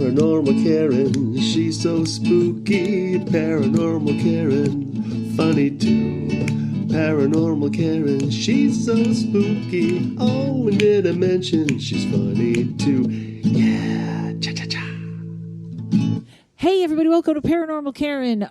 Paranormal Karen, she's so spooky. Paranormal Karen, funny too. Paranormal Karen, she's so spooky. Oh, and did I mention she's funny too? Yeah, cha-cha-cha. Hey everybody, welcome to Paranormal Karen.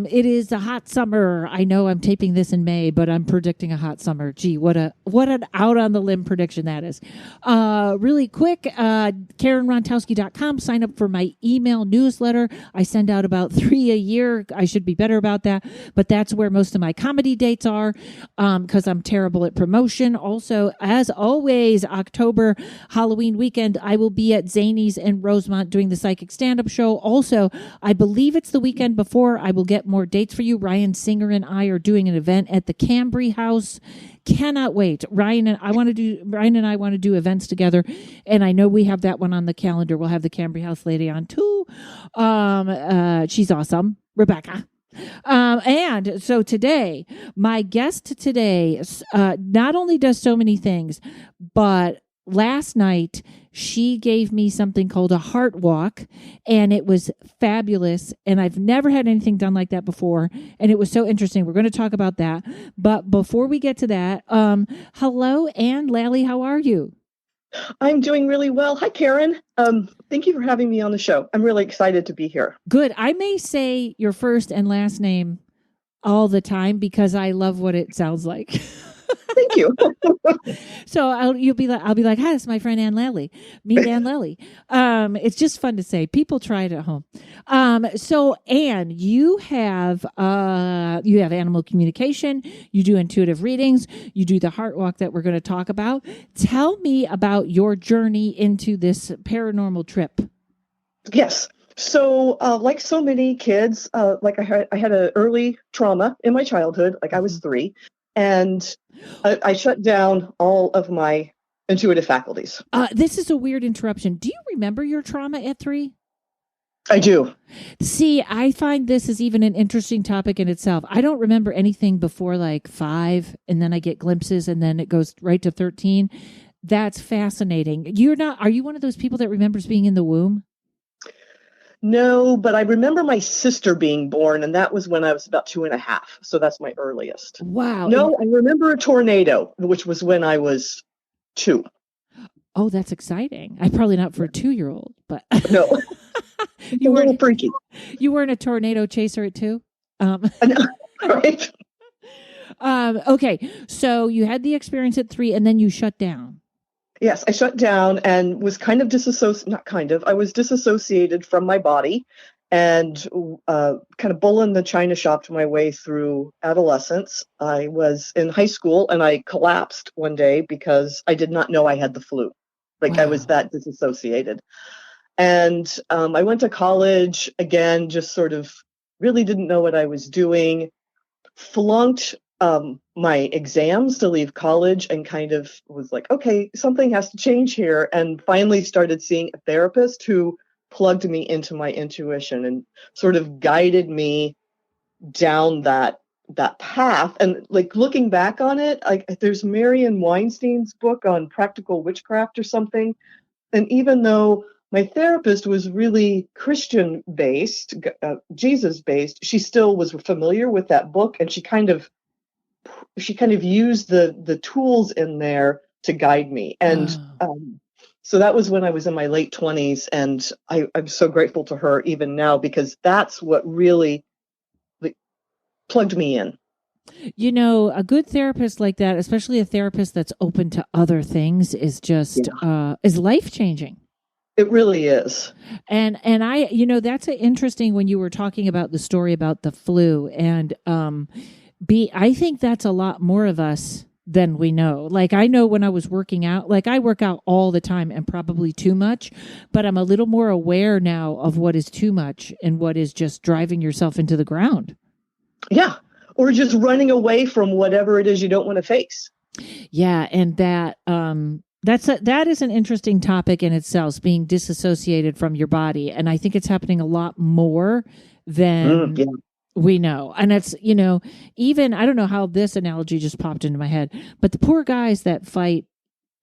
It is a hot summer. I know I'm taping this in May, but I'm predicting a hot summer. Gee, what an out on the limb prediction that is. Really quick, karenrontowski.com. Sign up for my email newsletter. I send out about 3 a year. I should be better about that, but that's where most of my comedy dates are, because I'm terrible at promotion. Also, as always, October Halloween weekend, I will be at Zany's in Rosemont doing the psychic stand-up show. Also, I believe it's the weekend before. I will get more dates for you. Ryan Singer and I are doing an event at the Cambry House. Cannot wait. Ryan and I want to do events together, and I know we have that one on the calendar. We'll have the Cambry House lady on too. She's awesome, Rebecca. And so today, my guest today not only does so many things, but last night she gave me something called a Heartwalk, and it was fabulous. And I've never had anything done like that before, and it was so interesting. We're going to talk about that. But before we get to that, hello, Ann Lally. How are you? I'm doing really well. Hi, Karen. Thank you for having me on the show. I'm really excited to be here. Good. I may say your first and last name all the time because I love what it sounds like. Thank you. So I'll be like, hi, it's my friend Ann Lally. Meet Ann Lally. It's just fun to say. People try it at home. So Ann, you have animal communication. You do intuitive readings. You do the Heart Walk that we're going to talk about. Tell me about your journey into this paranormal trip. Yes. So, like so many kids, like I had an early trauma in my childhood. Like I was 3. And I shut down all of my intuitive faculties. This is a weird interruption. Do you remember your trauma at 3? I do. See, I find this is even an interesting topic in itself. I don't remember anything before like 5, and then I get glimpses, and then it goes right to 13. That's fascinating. Are you one of those people that remembers being in the womb? No, but I remember my sister being born, and that was when I was about 2.5. So that's my earliest. Wow. No, I remember a tornado, which was when I was 2. Oh, that's exciting. I probably not for a 2-year-old, but no, you were freaky. You weren't a tornado chaser at 2? Right. Okay, so you had the experience at 3, and then you shut down. Yes, I shut down and was kind of I was disassociated from my body and kind of bulling the china shop my way through adolescence. I was in high school and I collapsed one day because I did not know I had the flu. Like wow. I was that disassociated. And I went to college again, just sort of really didn't know what I was doing, flunked my exams to leave college and kind of was like, okay, something has to change here. And finally started seeing a therapist who plugged me into my intuition and sort of guided me down that path. And like looking back on it, like there's Marian Weinstein's book on practical witchcraft or something. And even though my therapist was really Christian based, Jesus based, she still was familiar with that book. And she kind of used the tools in there to guide me. And so that was when I was in my late 20s. And I'm so grateful to her even now, because that's what really plugged me in. You know, a good therapist like that, especially a therapist that's open to other things, is just is life-changing. It really is. And I, that's interesting when you were talking about the story about the flu, and I think that's a lot more of us than we know. Like I know when I was working out, like I work out all the time and probably too much, but I'm a little more aware now of what is too much and what is just driving yourself into the ground. Yeah. Or just running away from whatever it is you don't want to face. Yeah. And that is an interesting topic in itself, being disassociated from your body. And I think it's happening a lot more than we know. And it's, even, I don't know how this analogy just popped into my head, but the poor guys that fight,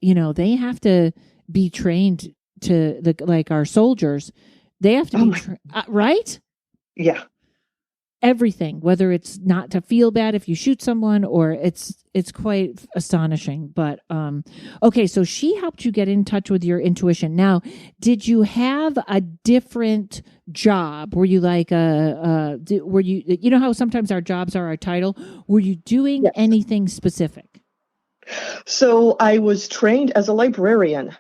they have to be trained to like our soldiers They have to Oh be, my, right? yeah. Everything, whether it's not to feel bad if you shoot someone, or it's quite astonishing. But okay, so she helped you get in touch with your intuition. Now, did you have a different job? Were you like were you know how sometimes our jobs are our title? Were you doing Yes. anything specific? So I was trained as a librarian.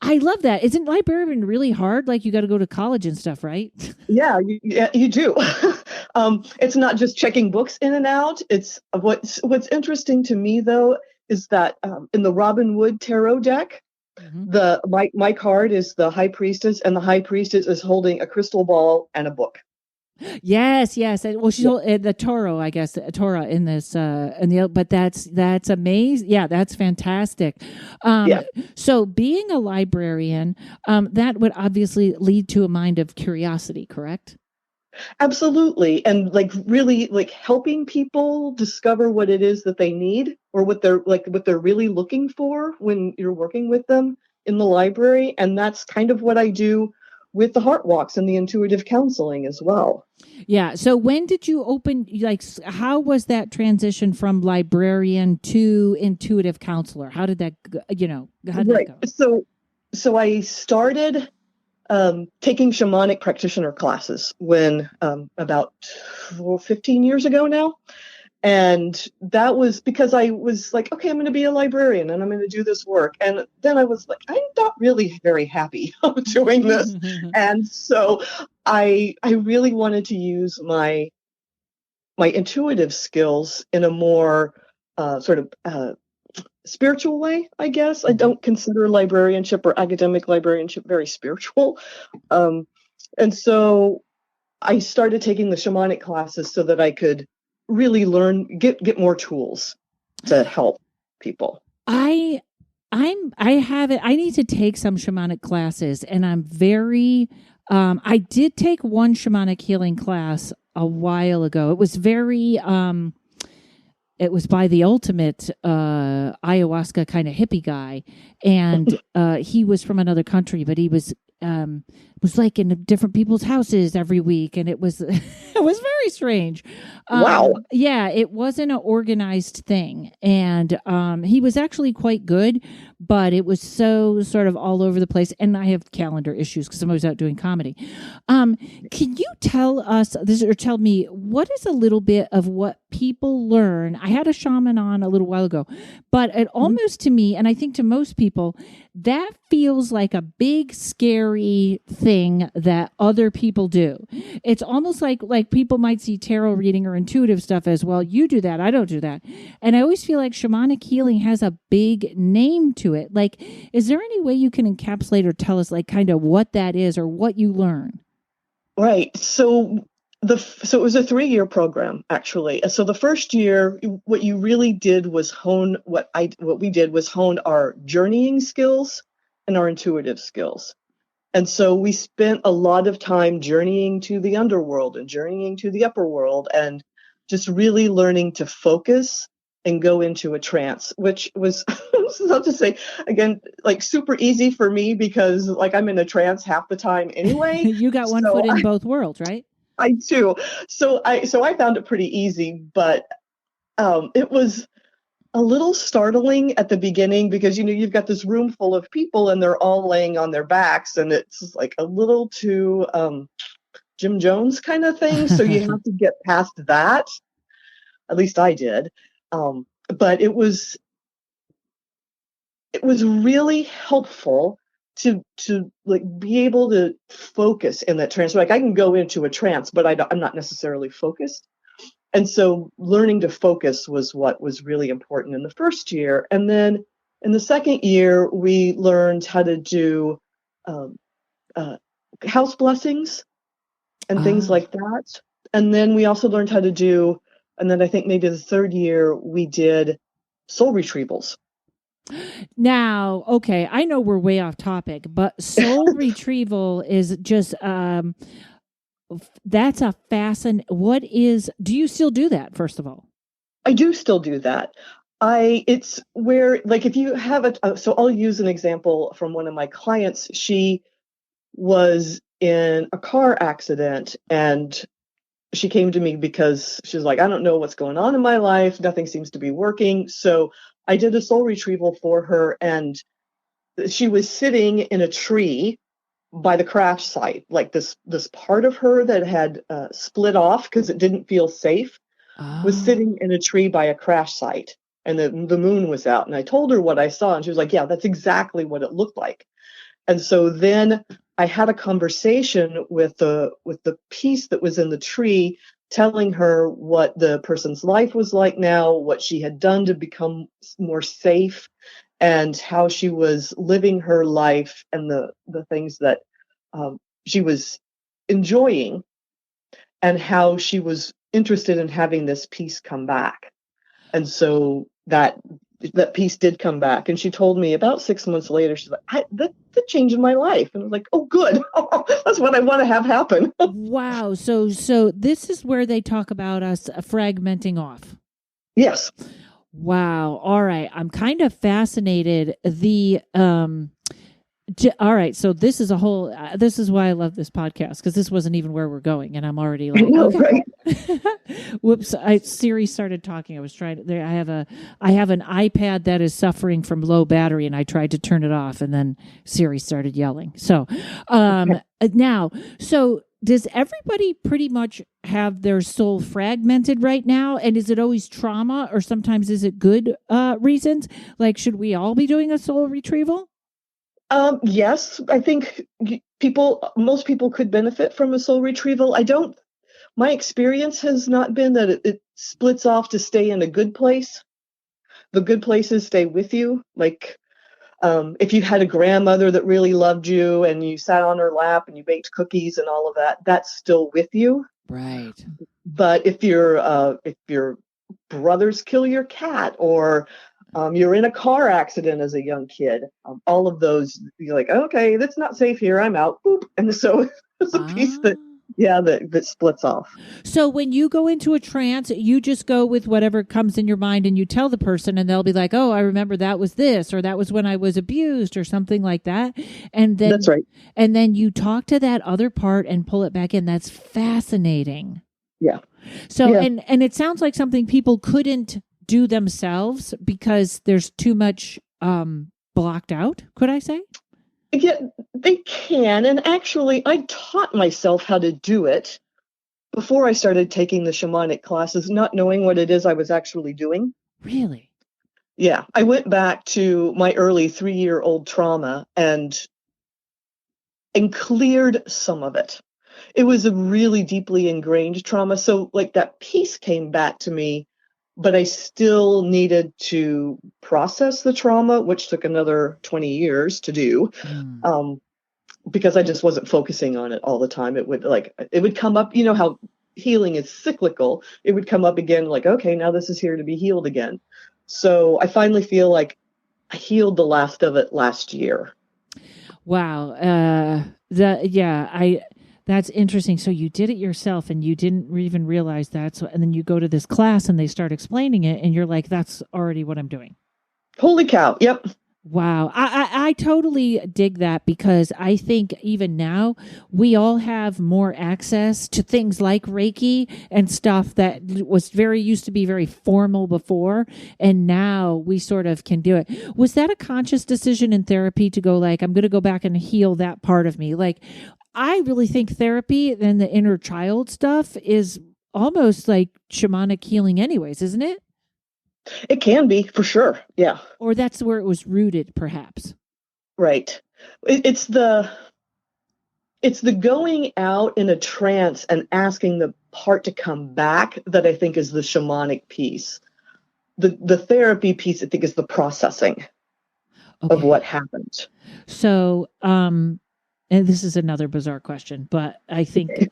I love that. Isn't librarian really hard? Like you got to go to college and stuff, right? Yeah, you do. It's not just checking books in and out. It's what's interesting to me though is that in the Robin Wood tarot deck, Mm-hmm. my card is the High Priestess, and the High Priestess is holding a crystal ball and a book. Yes, yes. Well, she's the Toro, I guess, Torah in this, but that's amazing. Yeah, that's fantastic. Yeah. So being a librarian, that would obviously lead to a mind of curiosity, correct? Absolutely. And like really like helping people discover what it is that they need, or what they're really looking for when you're working with them in the library. And that's kind of what I do with the Heartwalks and the intuitive counseling as well. Yeah. So when did you open, like, how was that transition from librarian to intuitive counselor? How did that, how did that Right. go? So I started taking shamanic practitioner classes when about 15 years ago now. And that was because I was like, okay, I'm going to be a librarian and I'm going to do this work. And then I was like, I'm not really very happy doing this. And so I really wanted to use my intuitive skills in a more sort of spiritual way, I guess. I don't consider librarianship or academic librarianship very spiritual. And so I started taking the shamanic classes so that I could really get more tools to help people. I have it. I need to take some shamanic classes, and I'm very. I did take one shamanic healing class a while ago. It was very. It was by the ultimate ayahuasca kind of hippie guy, and he was from another country, but he was like in different people's houses every week, and it was it was very strange. Wow. Yeah, it wasn't an organized thing, and he was actually quite good, but it was so sort of all over the place. And I have calendar issues because I'm always out doing comedy. Can you tell us this, or tell me what is a little bit of what people learn? I had a shaman on a little while ago, but it almost to me, and I think to most people, that feels like a big scary thing that other people do. It's almost like people might see tarot reading or intuitive stuff as, well, you do that, I don't do that. And I always feel like shamanic healing has a big name to it. Like, is there any way you can encapsulate or tell us like kind of what that is or what you learn? Right. So it was a 3-year program actually. So the first year, what you really did was what we did was hone our journeying skills and our intuitive skills. And so we spent a lot of time journeying to the underworld and journeying to the upper world, and just really learning to focus and go into a trance, which was, not to say, again, like super easy for me because like I'm in a trance half the time anyway. You got one foot in both worlds, right? I do. So I found it pretty easy, but it was a little startling at the beginning because you've got this room full of people and they're all laying on their backs, and it's like a little too Jim Jones kind of thing. So you have to get past that. At least I did. But it was really helpful to like be able to focus in that trance. Like I can go into a trance, but I'm not necessarily focused. And so learning to focus was what was really important in the first year. And then in the second year, we learned how to do house blessings and things like that. And then we also learned how to do, and then I think maybe the third year, we did soul retrievals. Now, okay, I know we're way off topic, but soul retrieval is just that's a do you still do that, first of all? I do still do that. It's where, like, if you have so I'll use an example from one of my clients. She was in a car accident, and she came to me because she's like, I don't know what's going on in my life. Nothing seems to be working. So I did a soul retrieval for her, and she was sitting in a tree by the crash site, like this part of her that had split off because it didn't feel safe was Oh. sitting in a tree by a crash site, and the moon was out. And I told her what I saw, and she was like, yeah, that's exactly what it looked like. And so then I had a conversation with the piece that was in the tree, telling her what the person's life was like now, what she had done to become more safe, and how she was living her life, and the things that she was enjoying, and how she was interested in having this piece come back. And so that piece did come back, and she told me about 6 months later, she's like, that changed my life. And I was like, oh, good. That's what I want to have happen. Wow. So this is where they talk about us fragmenting off. Yes. Wow. All right. I'm kind of fascinated. All right. So this is this is why I love this podcast, because this wasn't even where we're going. And I'm already like, know, okay. right? Whoops. Siri started talking. I was trying to, I have an iPad that is suffering from low battery, and I tried to turn it off, and then Siri started yelling. So, now, so does everybody pretty much have their soul fragmented right now? And is it always trauma, or sometimes is it good reasons? Like, should we all be doing a soul retrieval? Yes, I think most people could benefit from a soul retrieval. My experience has not been that it splits off to stay in a good place. The good places stay with you. Like, if you had a grandmother that really loved you, and you sat on her lap and you baked cookies and all of that, that's still with you. Right. But if your brothers kill your cat, or you're in a car accident as a young kid, all of those, you're like, okay, that's not safe here. I'm out. Boop. And so it's a piece that splits off. So when you go into a trance, you just go with whatever comes in your mind, and you tell the person, and they'll be like, oh, I remember that was this, or that was when I was abused, or something like that. And then That's right. And then you talk to that other part and pull it back in. That's fascinating. Yeah. So, Yeah. and it sounds like something people couldn't do themselves because there's too much blocked out, could I say? Yeah, they can. And actually, I taught myself how to do it before I started taking the shamanic classes, not knowing what it is I was actually doing. Really? Yeah. I went back to my early 3-year-old trauma and cleared some of it. It was a really deeply ingrained trauma. So, like, that piece came back to me, but I still needed to process the trauma, which took another 20 years to do. Because I just wasn't focusing on it all the time. It would come up, you know how healing is cyclical. It would come up again, like, okay, now this is here to be healed again. So I finally feel like I healed the last of it last year. Wow. That's interesting. So you did it yourself, and you didn't even realize that. So, and then you go to this class and they start explaining it, and you're like, that's already what I'm doing. Holy cow. Yep. Wow. I totally dig that, because I think even now we all have more access to things like Reiki and stuff that used to be very formal before. And now we sort of can do it. Was that a conscious decision in therapy to go like, I'm going to go back and heal that part of me? Like, I really think therapy and the inner child stuff is almost like shamanic healing anyways, isn't it? It can be, for sure. Yeah. Or that's where it was rooted, perhaps. Right. It's the going out in a trance and asking the part to come back that I think is the shamanic piece. The therapy piece, I think, is the processing of what happened. So, and this is another bizarre question, but I think,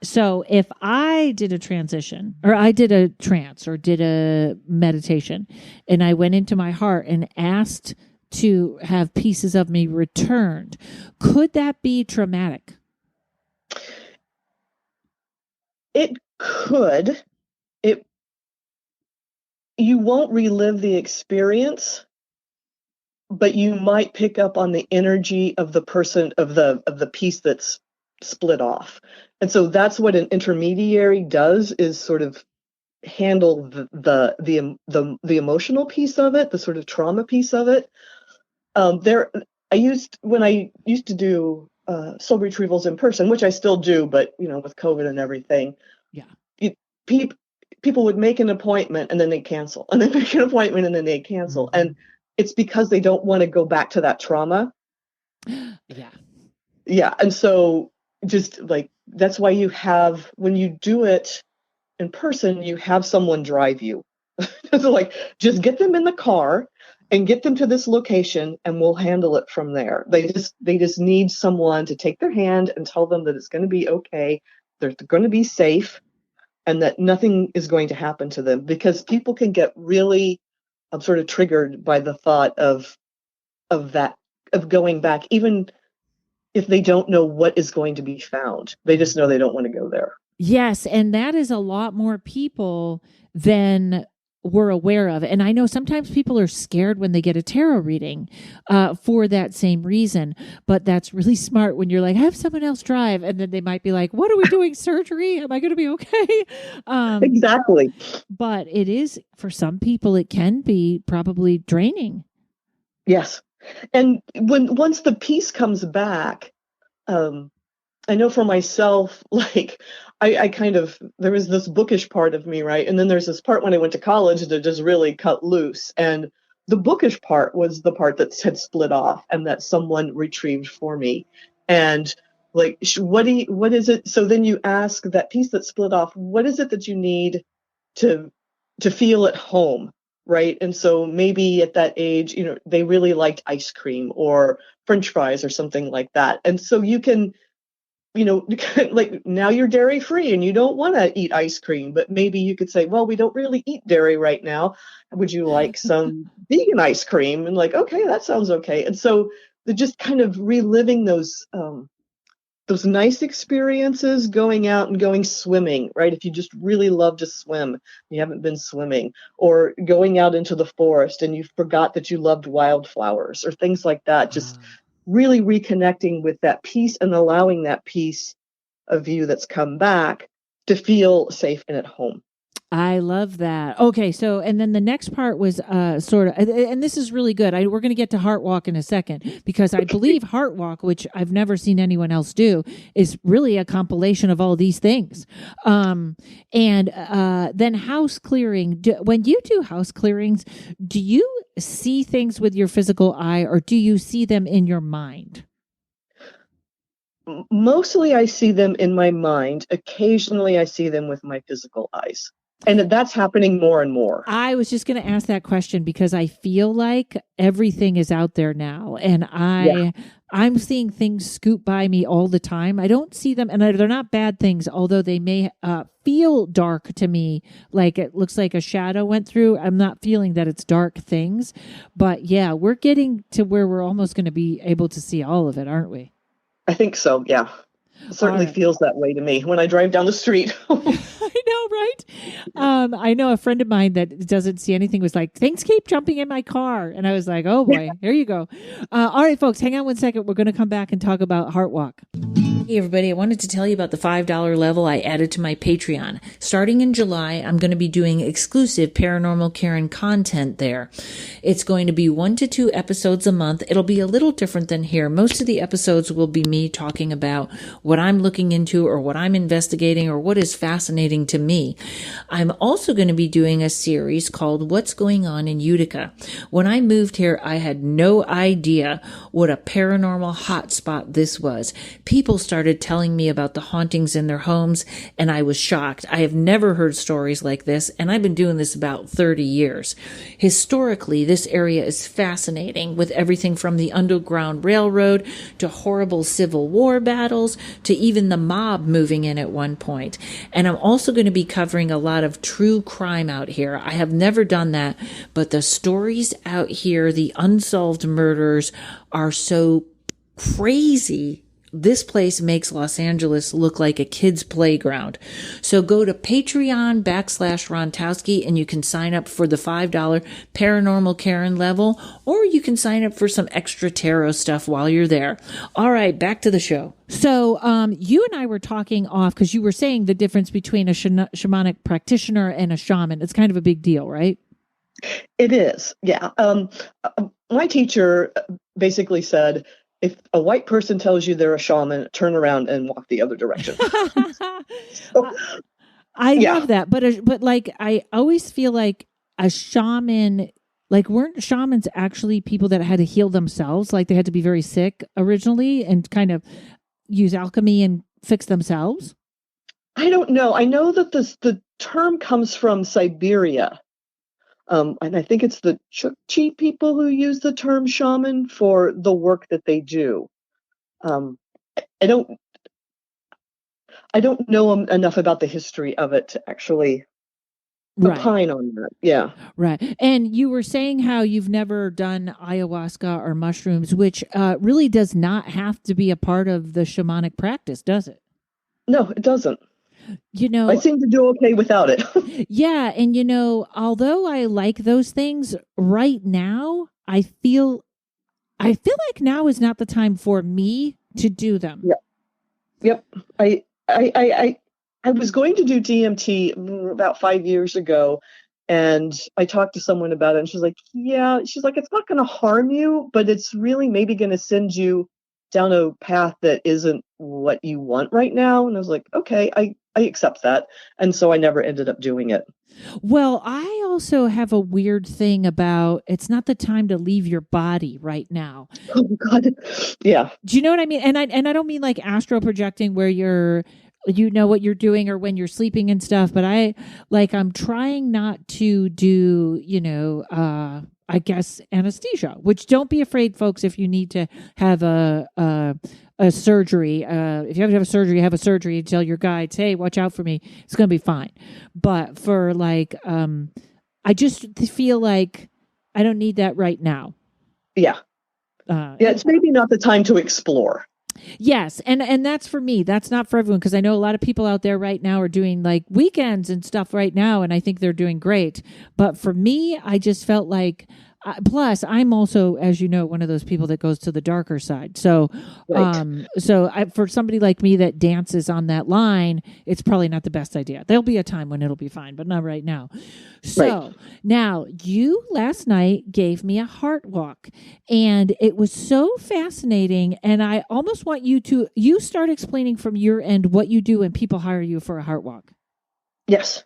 so if I did a transition, or I did a trance, or did a meditation, and I went into my heart and asked to have pieces of me returned, could that be traumatic? It could. You won't relive the experience, but you might pick up on the energy of the person, of the piece that's split off. And so that's what an intermediary does, is sort of handle the emotional piece of it, the sort of trauma piece of it. When I used to do soul retrievals in person, which I still do, but with COVID and everything, Yeah. People would make an appointment and then they cancel, and then make an appointment and then they cancel. Mm-hmm. And it's because they don't want to go back to that trauma. Yeah. Yeah. And so just like, that's why when you do it in person, you have someone drive you. So like, just get them in the car and get them to this location and we'll handle it from there. They just need someone to take their hand and tell them that it's going to be okay. They're going to be safe and that nothing is going to happen to them, because people can get really sort of triggered by the thought of going back, even if they don't know what is going to be found. They just know they don't want to go there. Yes, and that is a lot more people than we're aware of. And I know sometimes people are scared when they get a tarot reading for that same reason. But that's really smart when you're like, have someone else drive. And then they might be like, what are we doing? Surgery? Am I going to be okay? Exactly. But it is, for some people, it can be probably draining. Yes. And once the piece comes back, I know for myself, like I kind of, there was this bookish part of me, right? And then there's this part when I went to college that just really cut loose. And the bookish part was the part that had split off and that someone retrieved for me. And like, what is it? So then you ask that piece that split off, what is it that you need to feel at home? Right. And so maybe at that age, they really liked ice cream or French fries or something like that. And so you can, like, now you're dairy free and you don't want to eat ice cream, but maybe you could say, well, we don't really eat dairy right now. Would you like some vegan ice cream? And like, okay, that sounds okay. And so they're just kind of reliving those nice experiences, going out and going swimming, right? If you just really love to swim, you haven't been swimming, or going out into the forest and you forgot that you loved wildflowers or things like that. Just really reconnecting with that piece and allowing that piece of you that's come back to feel safe and at home. I love that. Okay, so and then the next part was sort of, and this is really good. We're going to get to Heartwalk in a second, because I believe Heartwalk, which I've never seen anyone else do, is really a compilation of all these things. And then house clearing. When you do house clearings, do you see things with your physical eye, or do you see them in your mind? Mostly I see them in my mind. Occasionally I see them with my physical eyes. And that's happening more and more. I was just going to ask that question because I feel like everything is out there now, and I'm seeing things scoot by me all the time. I don't see them, and they're not bad things, although they may feel dark to me, like it looks like a shadow went through. I'm not feeling that it's dark things, but yeah, we're getting to where we're almost going to be able to see all of it, aren't we? I think so, yeah. It certainly feels that way to me when I drive down the street. I know, right? I know a friend of mine that doesn't see anything was like, things keep jumping in my car. And I was like, oh boy, here you go. All right, folks, hang on one second. We're going to come back and talk about Heartwalk. Hey, everybody, I wanted to tell you about the $5 level I added to my Patreon. Starting in July, I'm going to be doing exclusive Paranormal Karen content there. It's going to be 1 to 2 episodes a month. It'll be a little different than here. Most of the episodes will be me talking about what I'm looking into or what I'm investigating or what is fascinating to me. I'm also going to be doing a series called What's Going On in Utica. When I moved here, I had no idea what a paranormal hotspot this was. People started telling me about the hauntings in their homes, and I was shocked. I have never heard stories like this, and I've been doing this about 30 years. Historically, this area is fascinating, with everything from the Underground Railroad to horrible Civil War battles to even the mob moving in at one point. And I'm also going to be covering a lot of true crime out here. I have never done that, but the stories out here, the unsolved murders, are so crazy. this place makes Los Angeles look like a kid's playground. So go to Patreon.com/Rontowski and you can sign up for the $5 Paranormal Karen level, or you can sign up for some extra tarot stuff while you're there. All right, back to the show. So you and I were talking off because you were saying the difference between a shamanic practitioner and a shaman. It's kind of a big deal, right? It is, yeah. My teacher basically said, if a white person tells you they're a shaman, turn around and walk the other direction. I love that, but like I always feel like a shaman, like weren't shamans actually people that had to heal themselves? Like they had to be very sick originally and kind of use alchemy and fix themselves? I don't know. I know that the term comes from Siberia. And I think it's the Chukchi people who use the term shaman for the work that they do. I don't know enough about the history of it to actually opine on that. Yeah. Right. And you were saying how you've never done ayahuasca or mushrooms, which really does not have to be a part of the shamanic practice, does it? No, it doesn't. You know, I seem to do okay without it. Yeah. And, you know, although I like those things right now, I feel like now is not the time for me to do them. Yep. I was going to do DMT about 5 years ago, and I talked to someone about it, and she's like, it's not going to harm you, but it's really maybe going to send you down a path that isn't what you want right now. And I was like, okay, I accept that. And so I never ended up doing it. Well, I also have a weird thing about it's not the time to leave your body right now. Oh God. Yeah. Do you know what I mean? And I don't mean like astral projecting where you know what you're doing or when you're sleeping and stuff, but I'm trying not to do, I guess anesthesia, which don't be afraid, folks, if you need to have a surgery. If you have to have a surgery, have a surgery. Tell your guides, hey, watch out for me. It's going to be fine. But for I just feel like I don't need that right now. Yeah. It's maybe not the time to explore. Yes. And that's for me. That's not for everyone. Because I know a lot of people out there right now are doing like weekends and stuff right now. And I think they're doing great. But for me, I just felt like, plus I'm also, as you know, one of those people that goes to the darker side. So, right. For somebody like me that dances on that line, it's probably not the best idea. There'll be a time when it'll be fine, but not right now. So now you last night gave me a Heartwalk, and it was so fascinating. And I almost want you start explaining from your end what you do when people hire you for a Heartwalk. Yes.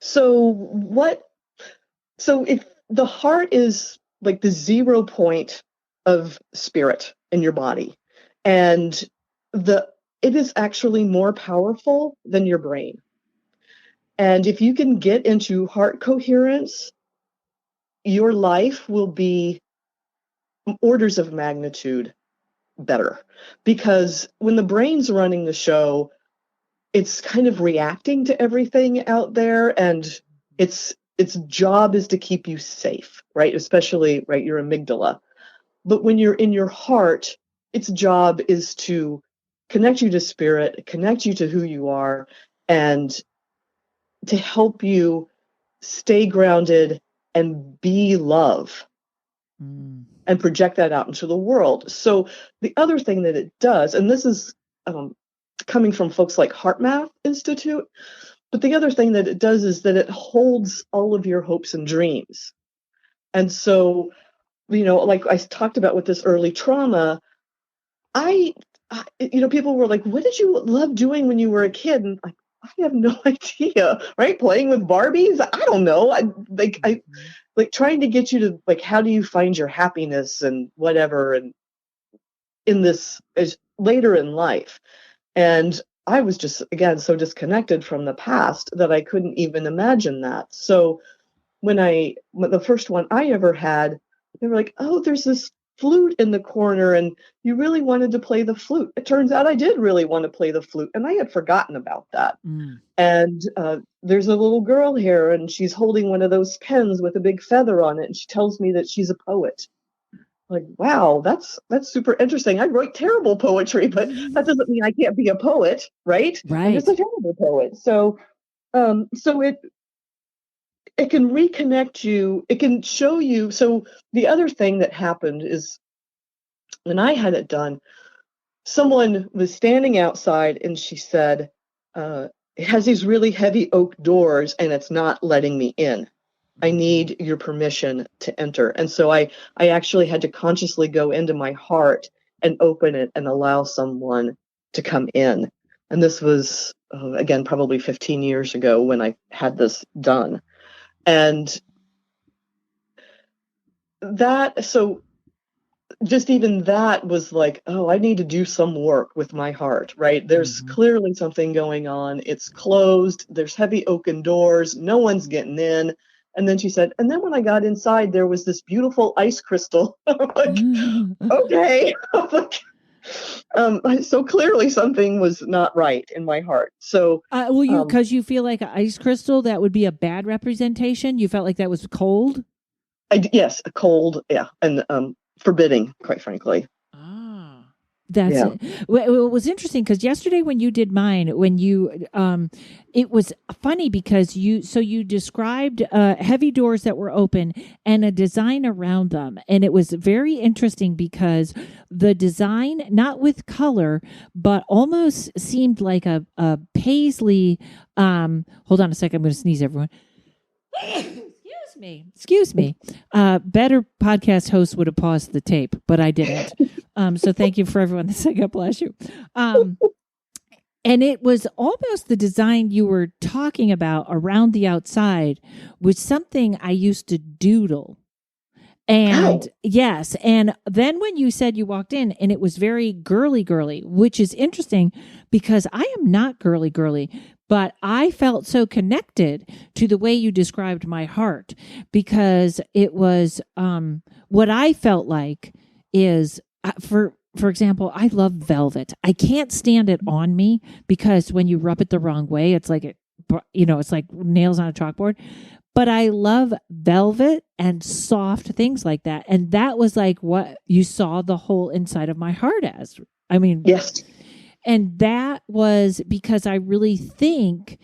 So if the heart is like the 0 point of spirit in your body, and it is actually more powerful than your brain. And if you can get into heart coherence, your life will be orders of magnitude better. Because when the brain's running the show, it's kind of reacting to everything out there, and its job is to keep you safe, right? Especially, right, your amygdala. But when you're in your heart, its job is to connect you to spirit, connect you to who you are, and to help you stay grounded and be love and project that out into the world. So the other thing that it does, and this is coming from folks like Heart Math Institute, but the other thing that it does is that it holds all of your hopes and dreams. And so, like I talked about with this early trauma, people were like, what did you love doing when you were a kid? And I have no idea, right? Playing with Barbies? I don't know. I like trying to get you to like, how do you find your happiness and whatever, and in this as later in life. And I was just, again, so disconnected from the past that I couldn't even imagine that. So when the first one I ever had, they were like, oh, there's this flute in the corner and you really wanted to play the flute. It turns out I did really want to play the flute, and I had forgotten about that. And there's a little girl here, and she's holding one of those pens with a big feather on it, and she tells me that she's a poet. like, wow, that's super interesting. I write terrible poetry, but that doesn't mean I can't be a poet, right? I'm just a Right. terrible poet. So it can reconnect you. It can show you. So the other thing that happened is when I had it done, someone was standing outside and she said, it has these really heavy oak doors and it's not letting me in. I need your permission to enter. And so I actually had to consciously go into my heart and open it and allow someone to come in. And this was, again, probably 15 years ago when I had this done. And so just even that was like, oh, I need to do some work with my heart, right? There's clearly something going on. It's closed. There's heavy oaken doors. No one's getting in. And then she said, and then when I got inside, there was this beautiful ice crystal. I'm like, okay. So clearly something was not right in my heart. So, because you feel like an ice crystal, that would be a bad representation. You felt like that was cold. Yes, a cold, yeah, and forbidding, quite frankly. That's it. Well, it was interesting because yesterday when you did mine, it was funny because you described heavy doors that were open and a design around them, and it was very interesting because the design, not with color, but almost seemed like a paisley. Hold on a second, I'm going to sneeze, everyone. Excuse me. Better podcast hosts would have paused the tape, but I didn't. So thank you for everyone that said God bless you. And it was almost the design you were talking about around the outside was something I used to doodle. And yes. And then when you said you walked in and it was very girly, which is interesting because I am not girly, but I felt so connected to the way you described my heart because it was, what I felt like is for example, I love velvet. I can't stand it on me because when you rub it the wrong way, it's like it's like nails on a chalkboard. But I love velvet and soft things like that. And that was like what you saw the whole inside of my heart as. I mean, yes. And that was because I really think,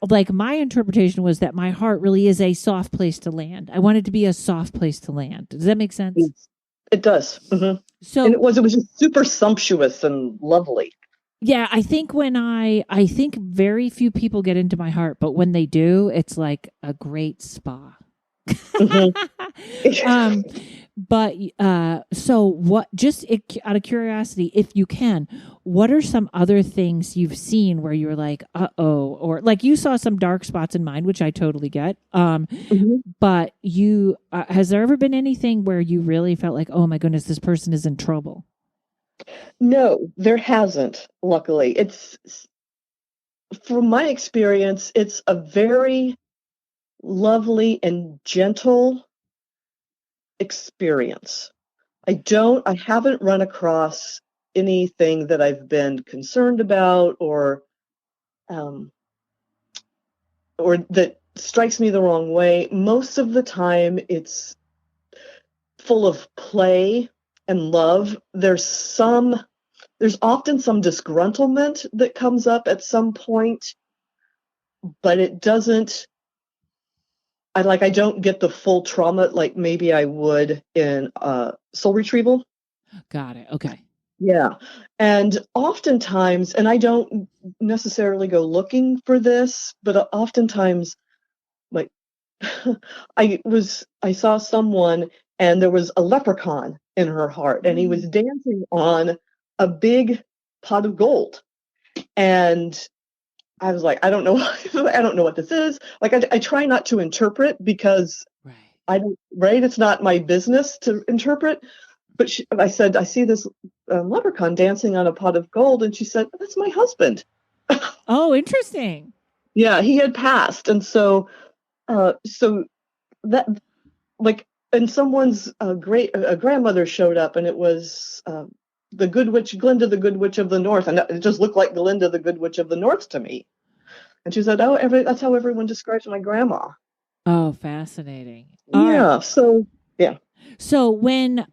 like my interpretation was that my heart really is a soft place to land. I want it to be a soft place to land. Does that make sense? Yes, it does. Mm-hmm. So and it was just super sumptuous and lovely. Yeah, I think I think very few people get into my heart, but when they do, it's like a great spa. But so what, just out of curiosity, if you can, what are some other things you've seen where you're like, uh-oh, or like you saw some dark spots in mine, which I totally get. But has there ever been anything where you really felt like, oh my goodness, this person is in trouble? No, there hasn't, luckily. It's, from my experience, it's a very lovely and gentle experience. I haven't run across anything that I've been concerned about or that strikes me the wrong way. Most of the time it's full of play and love. There's often some disgruntlement that comes up at some point, but it doesn't, I don't get the full trauma like maybe I would in soul retrieval. Got it. Okay. Yeah. And oftentimes, and I don't necessarily go looking for this, but oftentimes, like, I saw someone and there was a leprechaun in her heart and he was dancing on a big pot of gold. And I was like, I don't know what this is. Like, I try not to interpret because it's not my business to interpret. But I said, I see this leprechaun dancing on a pot of gold. And she said, that's my husband. Oh, interesting. Yeah, he had passed. And so that, like, and someone's grandmother showed up and it was the Good Witch, Glinda the Good Witch of the North. And it just looked like Glinda the Good Witch of the North to me. And she said, oh, that's how everyone describes my grandma. Oh, fascinating. Yeah. So, yeah. So when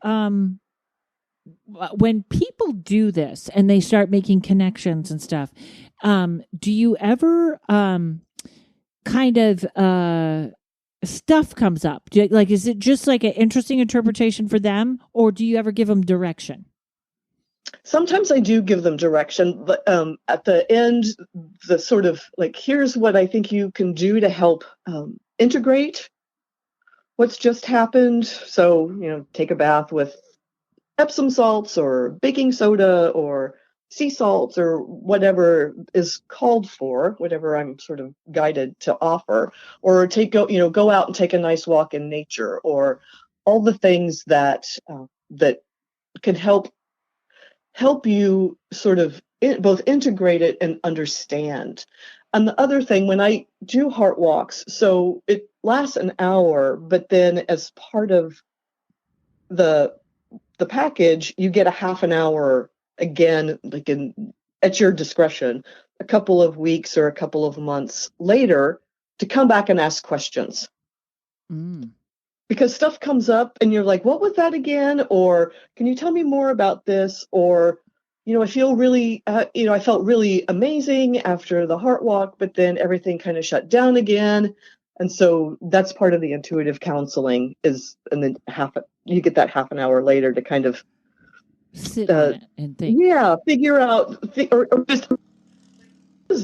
people do this and they start making connections and stuff, do you ever kind of stuff comes up? Like, is it just like an interesting interpretation for them, or do you ever give them direction? Sometimes I do give them direction, but at the end, the sort of like, here's what I think you can do to help integrate what's just happened. So, take a bath with Epsom salts or baking soda or sea salts or whatever is called for, whatever I'm sort of guided to offer, or go out and take a nice walk in nature, or all the things that can help you sort of both integrate it and understand. And the other thing, when I do heart walks, so it lasts an hour, but then as part of the package, you get a half an hour again, like at your discretion, a couple of weeks or a couple of months later to come back and ask questions. Because stuff comes up and you're like, what was that again? Or can you tell me more about this? Or, I feel really, I felt really amazing after the heart walk, but then everything kind of shut down again. And so that's part of the intuitive counseling and then you get that half an hour later to kind of sit on it and think. Yeah, figure out, or just,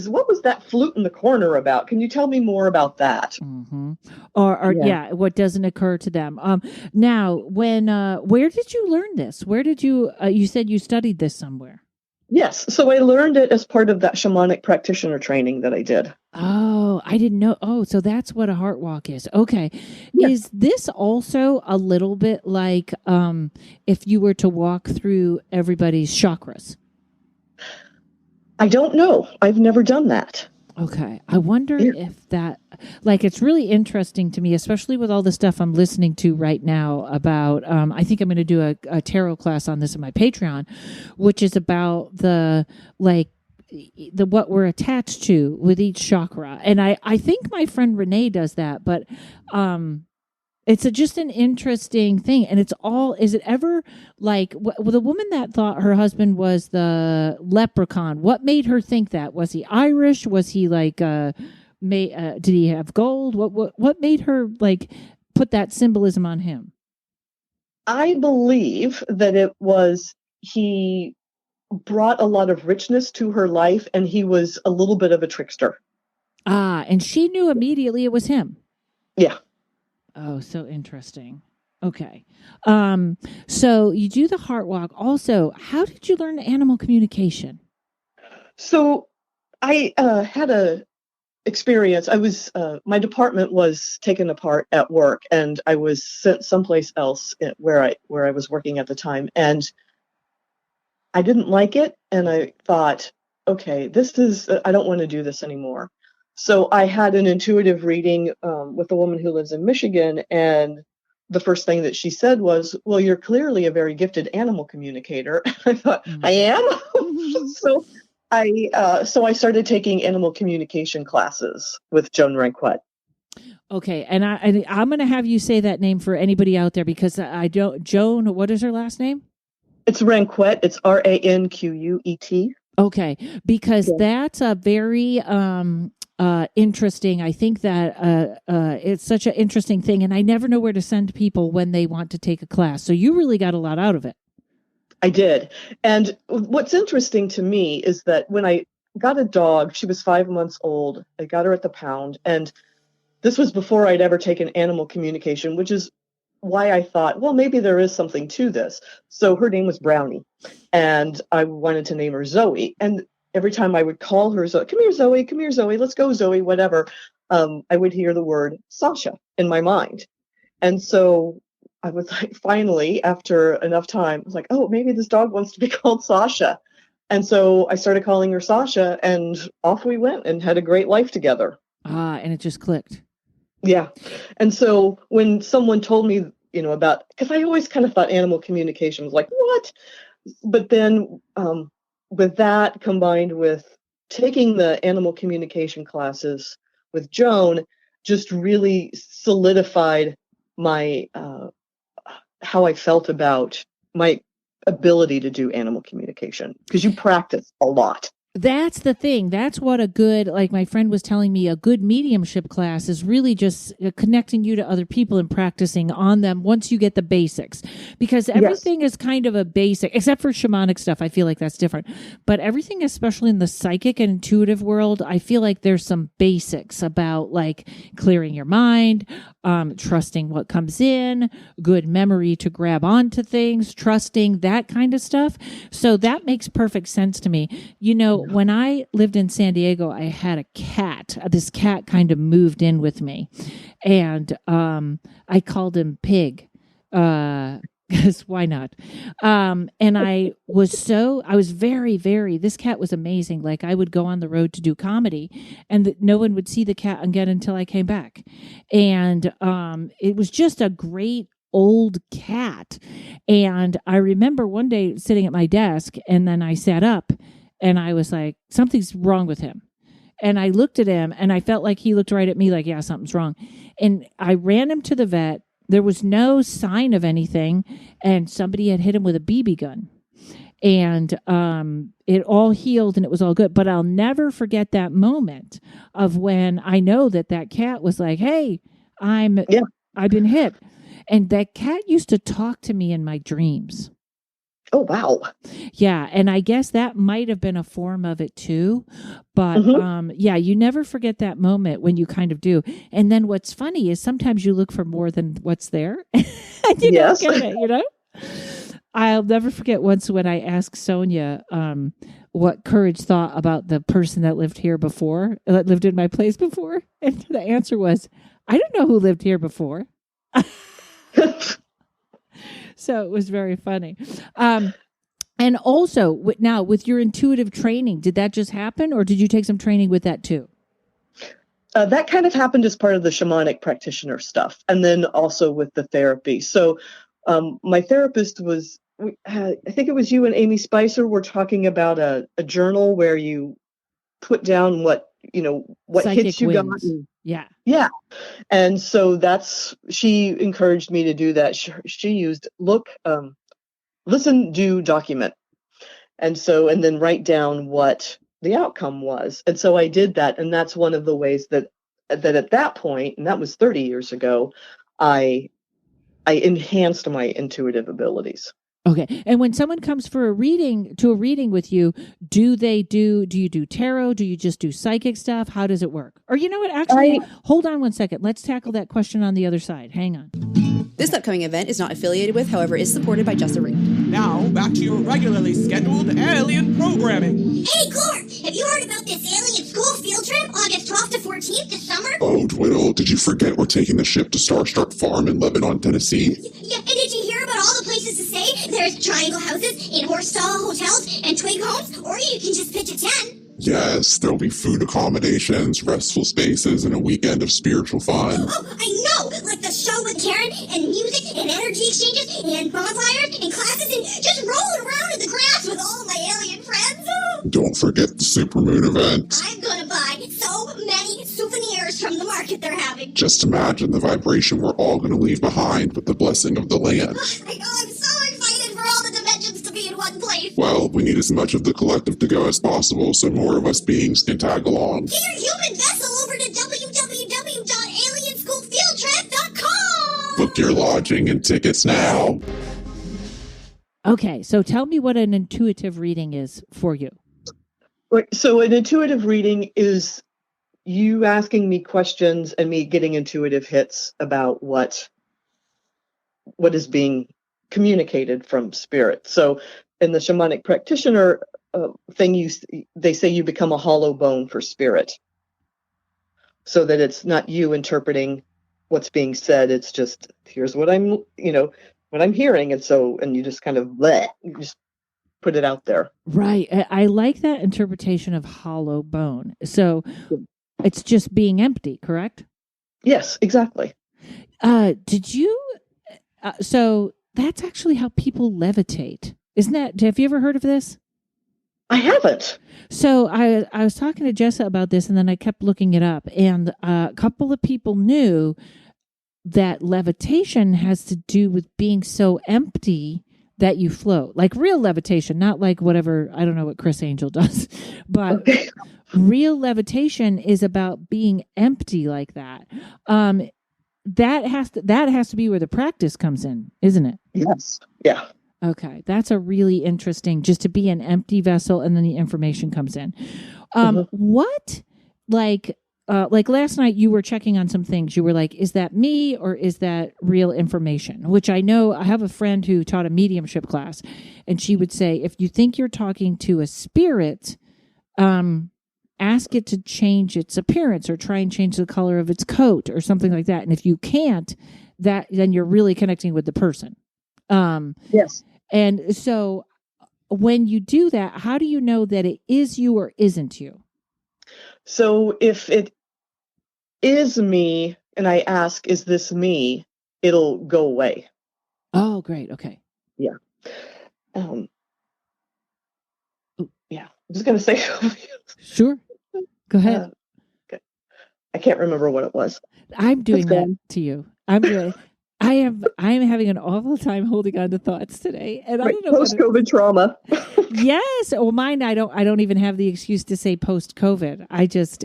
what was that flute in the corner about? Can you tell me more about that? Mm-hmm. Or what doesn't occur to them. Now, where did you learn this? Where did you said you studied this somewhere? Yes. So I learned it as part of that shamanic practitioner training that I did. Oh, I didn't know. Oh, so that's what a heart walk is. Okay. Yeah. Is this also a little bit like if you were to walk through everybody's chakras? I don't know. I've never done that. Okay. I wonder if that, like, it's really interesting to me, especially with all the stuff I'm listening to right now about, I think I'm going to do a tarot class on this in my Patreon, which is about the what we're attached to with each chakra. And I think my friend Renee does that, but, it's just an interesting thing. And is it ever like the woman that thought her husband was the leprechaun? What made her think that? Was he Irish? Was he like, did he have gold? What made her like put that symbolism on him? I believe that it was, he brought a lot of richness to her life and he was a little bit of a trickster. And she knew immediately it was him. Yeah. Oh, so interesting. Okay. So you do the heart walk. Also, how did you learn animal communication? So I had a experience. I was my department was taken apart at work, and I was sent someplace else where I was working at the time, and I didn't like it, and I thought, okay, I don't want to do this anymore. So I had an intuitive reading with a woman who lives in Michigan, and the first thing that she said was, well, you're clearly a very gifted animal communicator. I thought, I am? So I started taking animal communication classes with Joan Ranquet. Okay, and I'm going to have you say that name for anybody out there because I don't. Joan, what is her last name? It's Ranquet. It's Ranquet. Okay, because that's a very interesting. I think that it's such an interesting thing, and I never know where to send people when they want to take a class. So you really got a lot out of it. I did. And what's interesting to me is that when I got a dog, she was 5 months old. I got her at the pound. And this was before I'd ever taken animal communication, which is why I thought, well, maybe there is something to this. So her name was Brownie. And I wanted to name her Zoe. And every time I would call her, come here, Zoe, let's go, Zoe, whatever, I would hear the word Sasha in my mind. And so I was like, finally, after enough time, I was like, oh, maybe this dog wants to be called Sasha. And so I started calling her Sasha, and off we went and had a great life together. And it just clicked. Yeah. And so when someone told me, about, because I always kind of thought animal communication was like, what? But then with that combined with taking the animal communication classes with Joan, just really solidified my how I felt about my ability to do animal communication, because you practice a lot. That's the thing. That's what a good, like my friend was telling me, a good mediumship class is really just connecting you to other people and practicing on them once you get the basics. Because everything is kind of a basic, except for shamanic stuff. I feel like that's different. But everything, especially in the psychic and intuitive world, I feel like there's some basics about like clearing your mind, trusting what comes in, good memory to grab onto things, trusting that kind of stuff. So that makes perfect sense to me. You know, when I lived in San Diego, I had a cat. This cat kind of moved in with me, and I called him Pig, because why not? And I was very, very. This cat was amazing. Like I would go on the road to do comedy, and no one would see the cat again until I came back, and it was just a great old cat. And I remember one day sitting at my desk, and then I sat up. And I was like, something's wrong with him. And I looked at him and I felt like he looked right at me like, yeah, something's wrong. And I ran him to the vet. There was no sign of anything. And somebody had hit him with a BB gun. And it all healed and it was all good. But I'll never forget that moment of when I know that cat was like, hey, I've been hit. And that cat used to talk to me in my dreams. Oh, wow. Yeah. And I guess that might have been a form of it too. But you never forget that moment when you kind of do. And then what's funny is sometimes you look for more than what's there. And you don't get it, you know? I'll never forget once when I asked Sonia what Courage thought about the person that lived here before, that lived in my place before. And the answer was, I don't know who lived here before. So it was very funny. And also, now with your intuitive training, did that just happen or did you take some training with that too? That kind of happened as part of the shamanic practitioner stuff. And then also with the therapy. So my therapist was, I think it was you and Amy Spicer were talking about a journal where you put down what Psychic hits you wins. got. Yeah. And so she encouraged me to do that. She used listen, do, document. And then write down what the outcome was. And so I did that. And that's one of the ways that at that point, and that was 30 years ago, I enhanced my intuitive abilities. Okay. And when someone comes for a reading with you, do you do tarot? Do you just do psychic stuff? How does it work? Or you know what, actually, hold on one second. Let's tackle that question on the other side. Hang on. This upcoming event is not affiliated with, however, is supported by Just a Ring. Now, back to your regularly scheduled alien programming. Hey, Clark, have you heard about this alien school field trip, August 12th to 14th this summer? Oh, Twiddle, did you forget we're taking the ship to Starstruck Farm in Lebanon, Tennessee? Yeah, and did you hear about all the places to stay? There's triangle houses, in-horse stall hotels, and twig homes, or you can just pitch a tent. Yes, there'll be food accommodations, restful spaces, and a weekend of spiritual fun. Oh, I know! Like the show with Karen, and music, and energy exchanges, and bonfires, and classes, and just rolling around in the grass with all my alien friends. Don't forget the Supermoon event. I'm gonna buy so many souvenirs from the market they're having. Just imagine the vibration we're all going to leave behind with the blessing of the land. I know, I'm so excited for all the dimensions to be in one place. Well, we need as much of the collective to go as possible, so more of us beings can tag along. Get your human vessel over to www.alienschoolfieldtrip.com. Book your lodging and tickets now. Okay, so tell me what an intuitive reading is for you. Right. So an intuitive reading is you asking me questions and me getting intuitive hits about what is being communicated from spirit. So in the shamanic practitioner thing, they say you become a hollow bone for spirit, so that it's not you interpreting what's being said. It's just, here's what I'm hearing, and you just kind of you just put it out there. Right. I like that interpretation of hollow bone. So it's just being empty, correct? Yes, exactly. Did you? So that's actually how people levitate. Isn't that? Have you ever heard of this? I haven't. So I was talking to Jessa about this, and then I kept looking it up, and a couple of people knew that levitation has to do with being so empty that you float, like real levitation, not like whatever, I don't know what Chris Angel does, but real levitation is about being empty like that. That has to be where the practice comes in, isn't it? Yes. Yeah. Okay. That's a really interesting, just to be an empty vessel and then the information comes in. What, like last night you were checking on some things. You were like, is that me or is that real information? Which I know I have a friend who taught a mediumship class, and she would say, if you think you're talking to a spirit, ask it to change its appearance or try and change the color of its coat or something like that. And if you can't, then you're really connecting with the person. Yes. And so when you do that, how do you know that it is you or isn't you? So if it is me and I ask, is this me? It'll go away. Oh, great. Okay. Yeah. Yeah. I'm just going to say. Sure. Go ahead. Okay. I can't remember what it was. I'm doing that to you. I am having an awful time holding on to thoughts today, and I don't know. Post-COVID trauma. Yes. Well, mine. I don't even have the excuse to say post-COVID. I just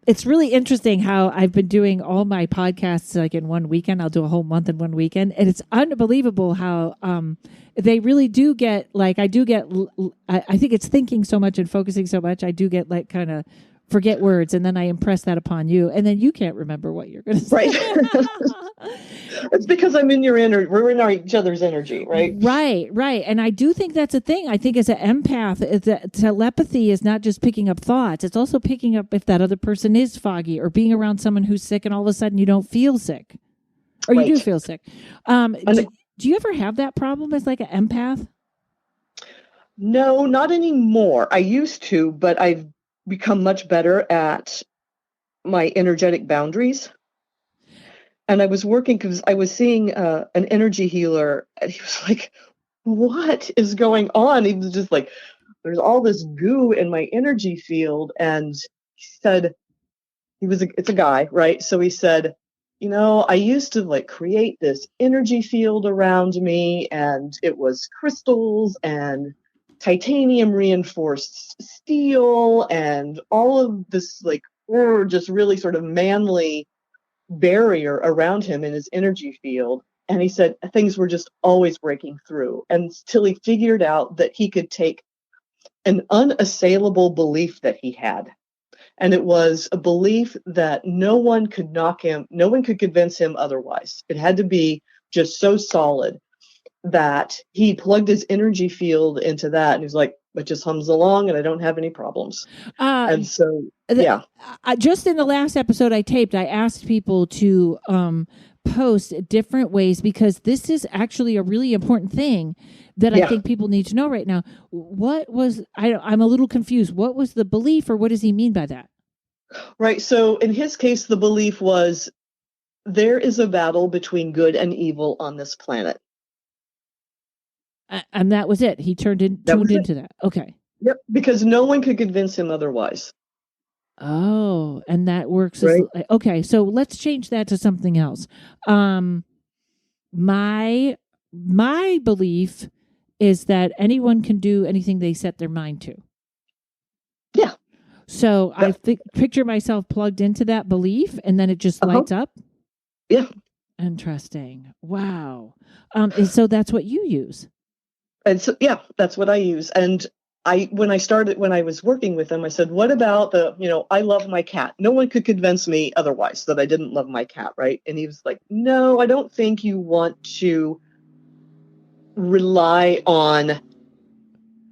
it's really interesting how I've been doing all my podcasts like in one weekend. I'll do a whole month in one weekend, and it's unbelievable how they really do get like I think it's thinking so much and focusing so much. I do get like kind of forget words, and then I impress that upon you, and then you can't remember what you're going to say. Right. It's because I'm in your energy. We're in each other's energy, right? Right. And I do think that's a thing. I think as an empath, telepathy is not just picking up thoughts. It's also picking up if that other person is foggy or being around someone who's sick and all of a sudden you don't feel sick. Or you do feel sick. Do you ever have that problem as like an empath? No, not anymore. I used to, but I've become much better at my energetic boundaries. And I was working because I was seeing an energy healer, and he was like, what is going on? He was just like, there's all this goo in my energy field. And he said, it's a guy, right? So he said, I used to like create this energy field around me, and it was crystals and titanium reinforced steel and all of this like just really sort of manly barrier around him in his energy field. And he said things were just always breaking through until he figured out that he could take an unassailable belief that he had. And it was a belief that no one could convince him otherwise. It had to be just so solid that he plugged his energy field into that, and he's like, it just hums along and I don't have any problems. And so, yeah. Just in the last episode I taped, I asked people to post different ways, because this is actually a really important thing that I think people need to know right now. I'm a little confused. What was the belief, or what does he mean by that? Right. So in his case, the belief was there is a battle between good and evil on this planet. And that was it. He tuned into that. Okay. Yep. Because no one could convince him otherwise. Oh, and that works. Right. Okay. So let's change that to something else. My belief is that anyone can do anything they set their mind to. Yeah. So I picture myself plugged into that belief, and then it just lights up. Yeah. Interesting. Wow. So that's what you use. And so, yeah, that's what I use. And when I was working with him, I said, what about I love my cat. No one could convince me otherwise that I didn't love my cat, right? And he was like, no, I don't think you want to rely on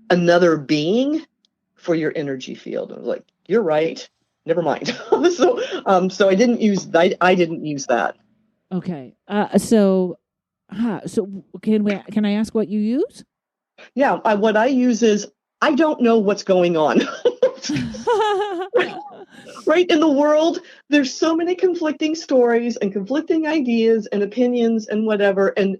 another being for your energy field. I was like, you're right. Never mind. So I didn't use that. Okay. So can I ask what you use? Yeah. What I use is, I don't know what's going on. Right? In the world, there's so many conflicting stories and conflicting ideas and opinions and whatever. And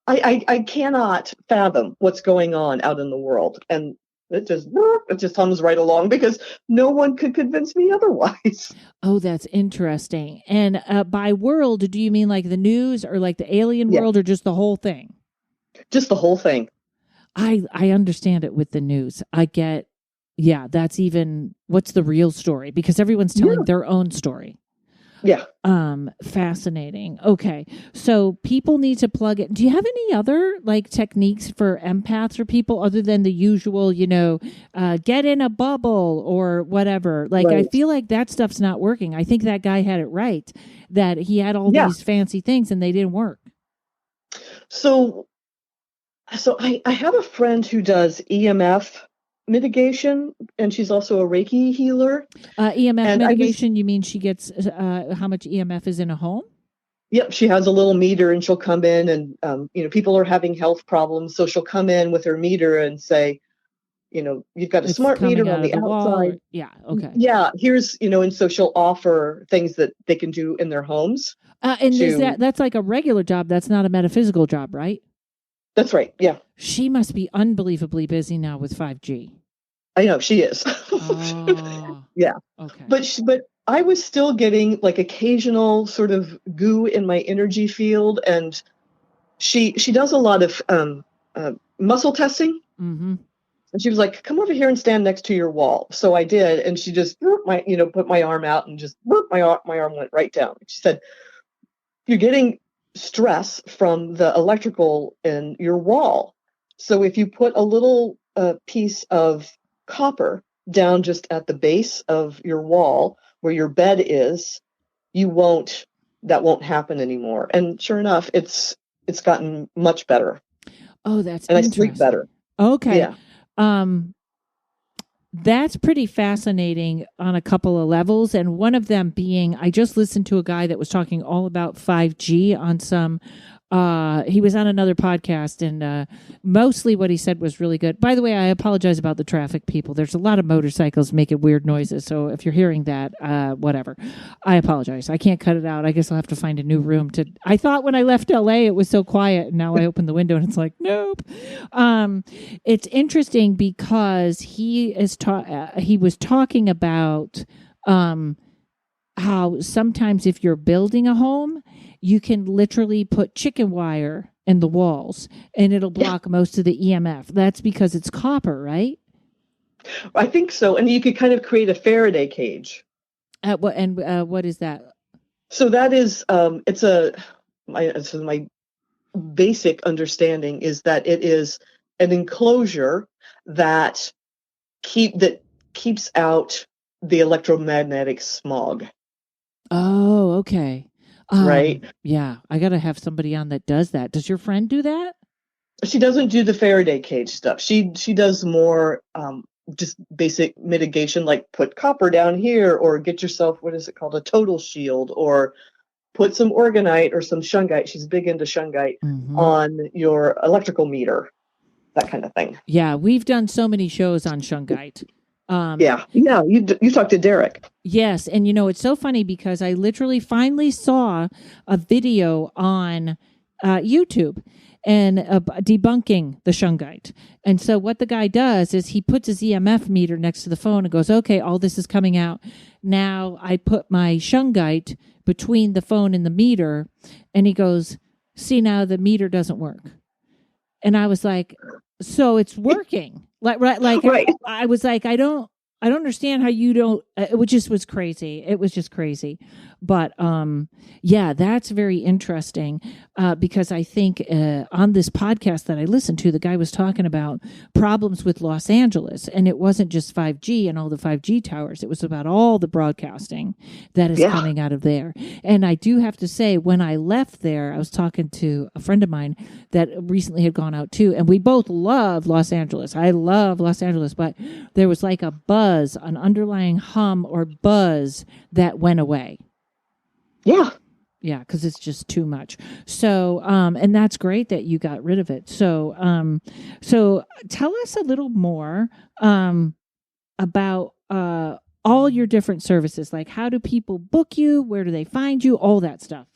I cannot fathom what's going on out in the world. And It just hums right along because no one could convince me otherwise. Oh, that's interesting. And by world, do you mean like the news or like the alien Yeah. world or just the whole thing? Just the whole thing. I understand it with the news. I get, yeah, that's even, what's the real story? Because everyone's telling their own story. Yeah. Fascinating. Okay. So people need to plug it. Do you have any other like techniques for empaths or people other than the usual, get in a bubble or whatever? Like, I feel like that stuff's not working. I think that guy had it right, that he had all these fancy things and they didn't work. So I have a friend who does EMF mitigation, and she's also a Reiki healer. EMF mitigation, you mean she gets how much EMF is in a home? Yep, she has a little meter, and she'll come in, and people are having health problems, so she'll come in with her meter and say, you've got a smart meter on the outside. Yeah, okay. Yeah, here's, and so she'll offer things that they can do in their homes. And that's like a regular job. That's not a metaphysical job, right? That's right. Yeah. She must be unbelievably busy now with 5G. I know she is. Yeah. Okay. But I was still getting like occasional sort of goo in my energy field, and she does a lot of muscle testing. Mm-hmm. And she was like, "Come over here and stand next to your wall." So I did, and she just put my arm out and just my arm went right down. She said, "You're getting stress from the electrical in your wall. So if you put a little piece of copper down just at the base of your wall where your bed is, that won't happen anymore." And sure enough, it's gotten much better. Oh, that's and interesting. I sleep better. Okay. Yeah. That's pretty fascinating on a couple of levels. And one of them being, I just listened to a guy that was talking all about 5G on some, he was on another podcast, and mostly what he said was really good. By the way, I apologize about the traffic, people. There's a lot of motorcycles making weird noises. So if you're hearing that, whatever, I apologize. I can't cut it out. I guess I'll have to find a new room I thought when I left LA, it was so quiet. And now I open the window and it's like, nope. It's interesting because he was talking about, how sometimes if you're building a home, you can literally put chicken wire in the walls and it'll block most of the EMF. That's because it's copper, right? I think so. And you could kind of create a Faraday cage. What is that? So that is, my basic understanding is that it is an enclosure that keeps out the electromagnetic smog. Oh, okay. Right. Yeah. I got to have somebody on that does that. Does your friend do that? She doesn't do the Faraday cage stuff. She does more just basic mitigation, like put copper down here, or get yourself, what is it called, a total shield, or put some organite or some shungite. She's big into shungite on your electrical meter, that kind of thing. Yeah. We've done so many shows on shungite. Yeah. You talked to Derek. Yes. And it's so funny because I literally finally saw a video on YouTube and debunking the shungite. And so what the guy does is he puts his EMF meter next to the phone and goes, okay, all this is coming out. Now I put my shungite between the phone and the meter. And he goes, see, now the meter doesn't work. And I was like, so it's working. Right. I was like, I don't understand how you don't, it just was crazy. It was just crazy. But, yeah, that's very interesting, because I think, on this podcast that I listened to, the guy was talking about problems with Los Angeles, and it wasn't just 5G and all the 5G towers. It was about all the broadcasting that is coming out of there. And I do have to say, when I left there, I was talking to a friend of mine that recently had gone out too, and we both love Los Angeles. I love Los Angeles, but there was like a buzz, an underlying hum or buzz that went away. Yeah. Yeah, because it's just too much. So, and that's great that you got rid of it. So, so tell us a little more about all your different services. Like, how do people book you? Where do they find you? All that stuff.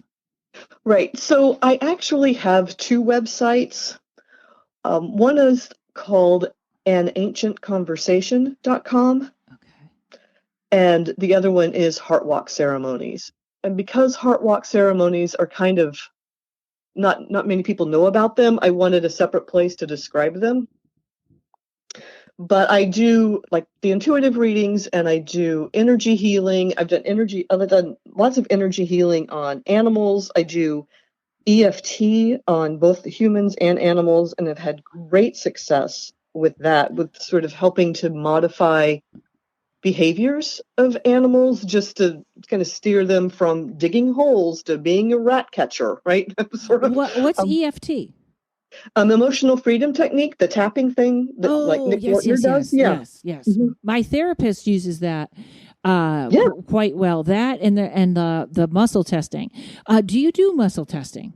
Right. So I actually have two websites. One is called anancientconversation.com. Okay. And the other one is Heartwalk ceremonies. And because Heartwalk ceremonies are kind of not many people know about them, I wanted a separate place to describe them. But I do like the intuitive readings, and I do energy healing. I've done lots of energy healing on animals. I do EFT on both the humans and animals, and have had great success with that, with sort of helping to modify behaviors of animals, just to kind of steer them from digging holes to being a rat catcher, right? Sort of. What's EFT? Emotional freedom technique, the tapping thing that like Nick Mortner does. Yes. Mhm. My therapist uses that Yeah. quite well. That and the muscle testing. Do you do muscle testing?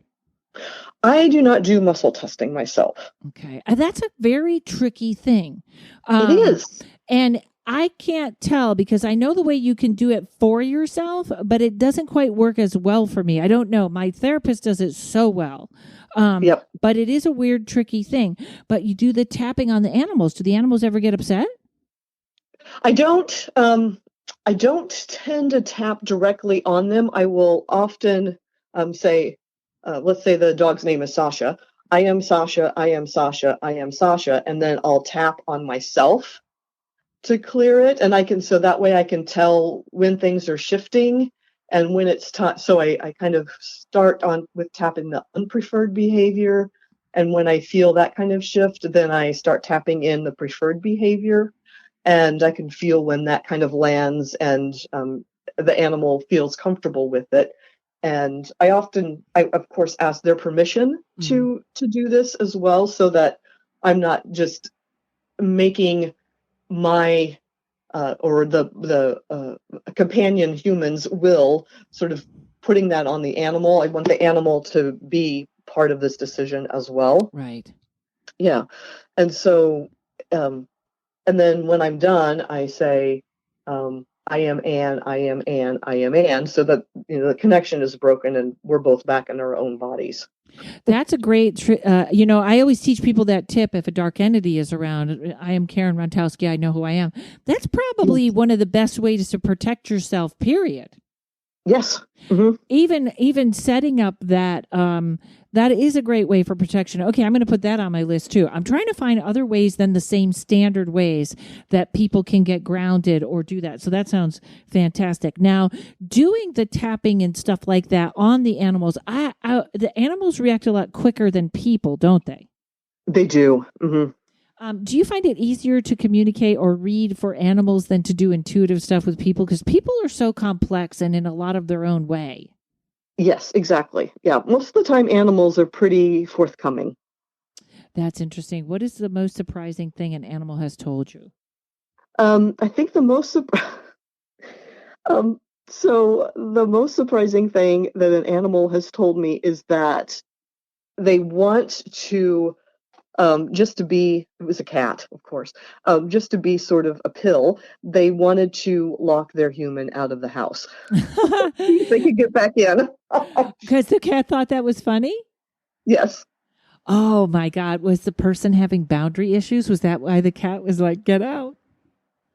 I do not do muscle testing myself. Okay, that's a very tricky thing. It is. And I can't tell because I know the way you can do it for yourself, but it doesn't quite work as well for me. I don't know. My therapist does it so well. Yep. But it is a weird, tricky thing. But you do the tapping on the animals. Do the animals ever get upset? I don't tend to tap directly on them. I will often say, let's say the dog's name is Sasha. I am Sasha, I am Sasha, I am Sasha. And then I'll tap on myself to clear it. And so that way I can tell when things are shifting and when it's time. So I kind of start with tapping the unpreferred behavior. And when I feel that kind of shift, then I start tapping in the preferred behavior. And I can feel when that kind of lands and the animal feels comfortable with it. And I of course, ask their permission to do this as well, so that I'm not just making my or the companion human's will sort of putting that on the animal. I want the animal to be part of this decision as well. Right. Yeah. And so, and then when I'm done, I say, I am Ann, I am Ann, I am Ann, so that the connection is broken and we're both back in our own bodies. That's a great, I always teach people that tip if a dark entity is around. I am Karen Rontowski. I know who I am. That's probably one of the best ways to protect yourself, period. Yes. Mm-hmm. Even setting up that, that is a great way for protection. Okay, I'm going to put that on my list too. I'm trying to find other ways than the same standard ways that people can get grounded or do that. So that sounds fantastic. Now, doing the tapping and stuff like that on the animals, the animals react a lot quicker than people, don't they? They do. Mm-hmm. Do you find it easier to communicate or read for animals than to do intuitive stuff with people? Because people are so complex and in a lot of their own way. Yes, exactly. Yeah, most of the time animals are pretty forthcoming. That's interesting. What is the most surprising thing an animal has told you? I think the most so the most surprising thing that an animal has told me is that they want to just to be, it was a cat, of course, just to be sort of a pill. They wanted to lock their human out of the house. They could get back in. Because the cat thought that was funny? Yes. Oh my God. Was the person having boundary issues? Was that why the cat was like, get out?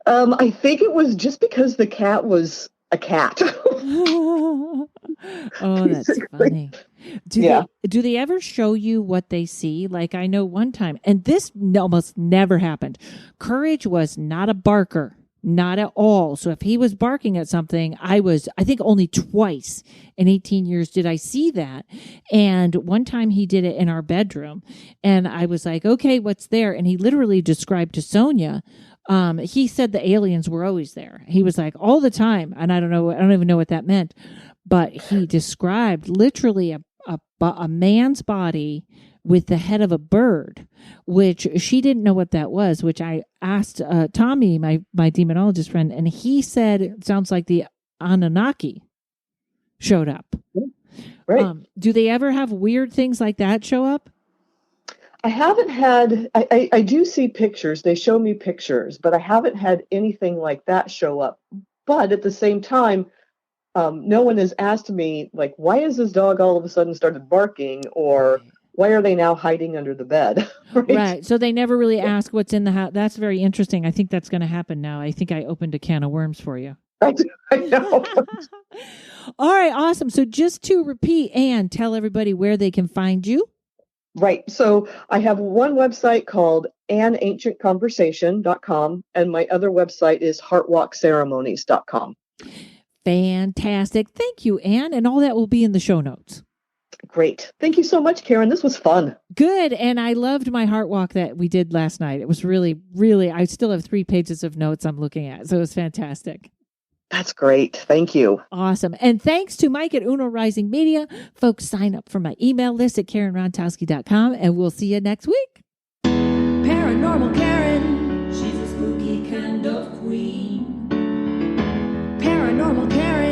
I think it was just because the cat was a cat. Oh, that's funny. Do they ever show you what they see? Like I know one time, and this almost never happened. Courage was not a barker, not at all. So if he was barking at something, I think only twice in 18 years did I see that. And one time he did it in our bedroom and I was like, okay, what's there? And he literally described to Sonia, he said the aliens were always there. He was like all the time. And I don't even know what that meant, but he described literally a man's body with the head of a bird, which she didn't know what that was, which I asked Tommy, my demonologist friend, and he said it sounds like the Anunnaki showed up. Right. Do they ever have weird things like that show up? I haven't had, I do see pictures. They show me pictures, but I haven't had anything like that show up. But at the same time, no one has asked me, like, why is this dog all of a sudden started barking? Or why are they now hiding under the bed? Right. So they never really ask what's in the house. That's very interesting. I think that's going to happen now. I think I opened a can of worms for you. I know. All right. Awesome. So just to repeat, Ann, tell everybody where they can find you. Right. So I have one website called anancientconversation.com, and my other website is heartwalkceremonies.com. Fantastic. Thank you, Ann. And all that will be in the show notes. Great. Thank you so much, Karen. This was fun. Good. And I loved my Heartwalk that we did last night. It was really, really, I still have 3 pages of notes I'm looking at. So it was fantastic. That's great. Thank you. Awesome. And thanks to Mike at Uno Rising Media. Folks, sign up for my email list at karenrontowski.com, and we'll see you next week. Paranormal Karen. She's a spooky kind of queen. Paranormal Karen.